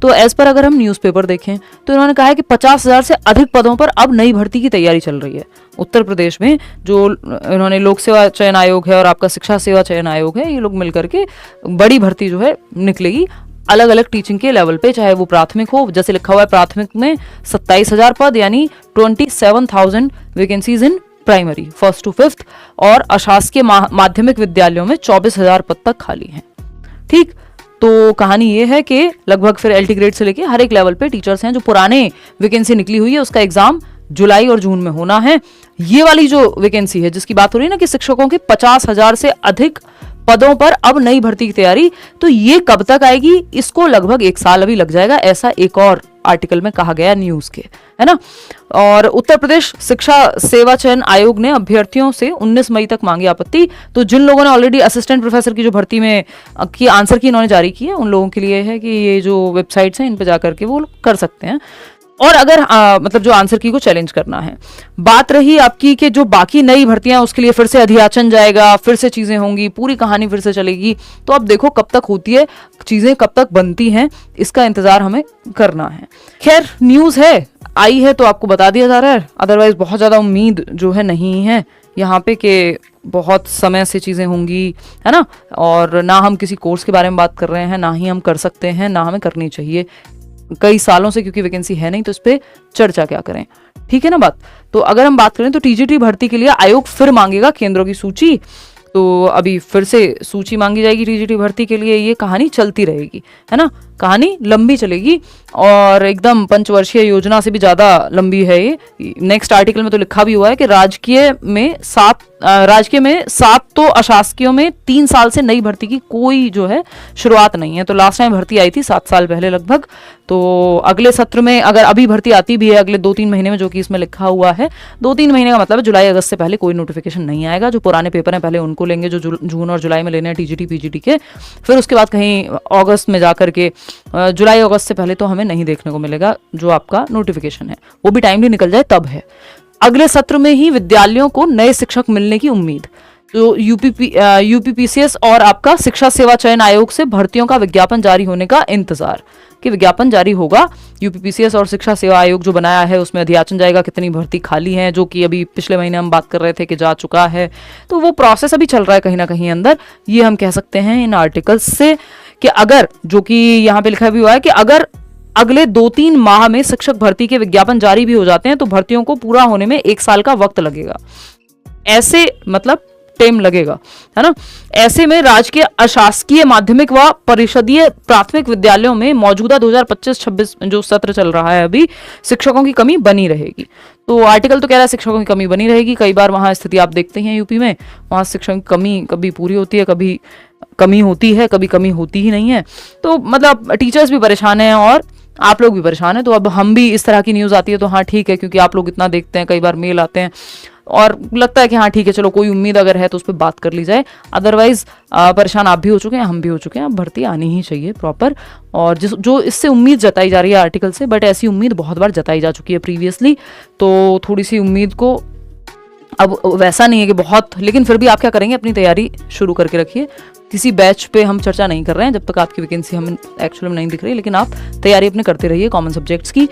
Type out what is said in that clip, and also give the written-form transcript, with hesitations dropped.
तो as per अगर हम न्यूज़पेपर देखें तो इन्होंने कहा है कि 50,000 से अधिक पदों पर अब नई भर्ती की तैयारी चल रही है उत्तर प्रदेश में। जो इन्होंने लोक सेवा चयन आयोग है और आपका शिक्षा सेवा चयन आयोग है, ये लोग मिलकर के बड़ी भर्ती जो है निकलेगी अलग अलग टीचिंग के लेवल पे, चाहे वो प्राथमिक हो, जैसे लिखा हुआ है प्राथमिक में 27,000 पद यानी 27,000 vacancies in primary first to fifth, और अशासकीय माध्यमिक विद्यालयों में 24,000 पद तक खाली हैं। ठीक, तो कहानी ये है कि लगभग फिर एलटी ग्रेड से लेके हर एक लेवल पे टीचर्स हैं। जो पुराने वैकेंसी निकली हुई है उसका एग्जाम जुलाई और जून में होना है। ये वाली जो वैकेंसी है जिसकी बात हो रही है ना कि शिक्षकों के 50,000 से अधिक पदों पर अब नई भर्ती की तैयारी, तो ये कब तक आएगी, इसको लगभग 1 साल अभी लग जाएगा, ऐसा एक और आर्टिकल में कहा गया न्यूज के, है ना। और उत्तर प्रदेश शिक्षा सेवा चयन आयोग ने अभ्यर्थियों से 19 मई तक मांगी आपत्ति। तो जिन लोगों ने ऑलरेडी असिस्टेंट प्रोफेसर की जो भर्ती में की आंसर की इन्होंने जारी की है, उन लोगों के लिए है कि ये जो वेबसाइट्स हैं इन पे जाकर के वो कर सकते हैं। और अगर मतलब जो आंसर की को चैलेंज करना है, बात रही आपकी कि जो बाकी नई भर्तियां उसके लिए फिर से अधियाचन जाएगा, फिर से चीजें होंगी, पूरी कहानी फिर से चलेगी। तो अब देखो कब तक होती है चीजें, कब तक बनती हैं, इसका इंतजार हमें करना है। खैर न्यूज है, आई है तो आपको बता दिया जा रहा है, अदरवाइज बहुत ज्यादा उम्मीद जो है नहीं है यहाँ पे कि बहुत समय से चीजें होंगी, है ना। और ना हम किसी कोर्स के बारे में बात कर रहे हैं, ना ही हम कर सकते हैं, ना हमें करनी चाहिए कई सालों से, क्योंकि वैकेंसी है नहीं तो इस पे चर्चा क्या करें, ठीक है ना बात। तो अगर हम बात करें तो टीजीटी भर्ती के लिए आयोग फिर मांगेगा केंद्रों की सूची। तो अभी फिर से सूची मांगी जाएगी टीजीटी भर्ती के लिए, ये कहानी चलती रहेगी, है ना, कहानी लंबी चलेगी और एकदम पंचवर्षीय योजना से भी ज्यादा लंबी है ये। नेक्स्ट आर्टिकल में तो लिखा भी हुआ है कि राजकीय में 7 तो अशासकीयों में 3 साल से नई भर्ती की कोई जो है शुरुआत नहीं है। तो लास्ट टाइम भर्ती आई थी 7 साल पहले लगभग। तो अगले सत्र में अगर अभी भर्ती आती भी है अगले 2-3 महीने में, जो कि इसमें लिखा हुआ है 2-3 महीने का मतलब है जुलाई अगस्त से पहले कोई नोटिफिकेशन नहीं आएगा। जो पुराने पेपर हैं पहले उनको लेंगे, जो जून और जुलाई में लेने हैं टीजीटी पीजीटी के, फिर उसके बाद कहीं अगस्त में जाकर के जुलाई अगस्त से पहले तो हमें नहीं देखने को मिलेगा जो आपका नोटिफिकेशन है, वो भी टाइमली निकल जाए तब है। अगले सत्र में ही विद्यालयों को नए शिक्षक मिलने की उम्मीद। तो यूपीपीसीएस और आपका शिक्षा सेवा चयन आयोग से भर्तियों का विज्ञापन जारी होने का इंतजार, कि विज्ञापन जारी होगा। यूपीपीसीएस और शिक्षा सेवा आयोग जो बनाया है उसमें अधियाचन जाएगा कितनी भर्ती खाली है, जो कि अभी पिछले महीने हम बात कर रहे थे कि जा चुका है। तो वो प्रोसेस अभी चल रहा है कहीं ना कहीं अंदर, ये हम कह सकते हैं इन आर्टिकल्स से, कि अगर जो कि यहाँ पे लिखा भी हुआ है कि अगर अगले 2-3 माह में शिक्षक भर्ती के विज्ञापन जारी भी हो जाते हैं तो भर्तियों को पूरा होने में 1 साल का वक्त लगेगा, ऐसे मतलब टाइम लगेगा, है ना। ऐसे में राजकीय अशासकीय माध्यमिक व परिषदीय प्राथमिक विद्यालयों में मौजूदा 2025-26 जो सत्र चल रहा है अभी, शिक्षकों की कमी बनी रहेगी। तो आर्टिकल तो कह रहा है शिक्षकों की कमी बनी रहेगी। कई बार वहां स्थिति आप देखते हैं यूपी में, वहां शिक्षकों की कमी कभी पूरी होती है, कभी कमी होती है, कभी कमी होती ही नहीं है। तो मतलब टीचर्स भी परेशान हैं और आप लोग भी परेशान हैं। तो अब हम भी इस तरह की न्यूज़ आती है तो हाँ ठीक है, क्योंकि आप लोग इतना देखते हैं, कई बार मेल आते हैं और लगता है कि हाँ ठीक है चलो कोई उम्मीद अगर है तो उस पर बात कर ली जाए। अदरवाइज परेशान आप भी हो चुके हैं, हम भी हो चुके हैं। अब भर्ती आनी ही चाहिए प्रॉपर, और जो इससे उम्मीद जताई जा रही है आर्टिकल से, बट ऐसी उम्मीद बहुत बार जताई जा चुकी है प्रीवियसली। तो थोड़ी सी उम्मीद को अब वैसा नहीं है कि बहुत, लेकिन फिर भी आप क्या करेंगे, अपनी तैयारी शुरू करके रखिए। किसी बैच पे हम चर्चा नहीं कर रहे हैं जब तक आपकी वैकेंसी हमें एक्चुअली में नहीं दिख रही, लेकिन आप तैयारी अपने करते रहिए कॉमन सब्जेक्ट्स की।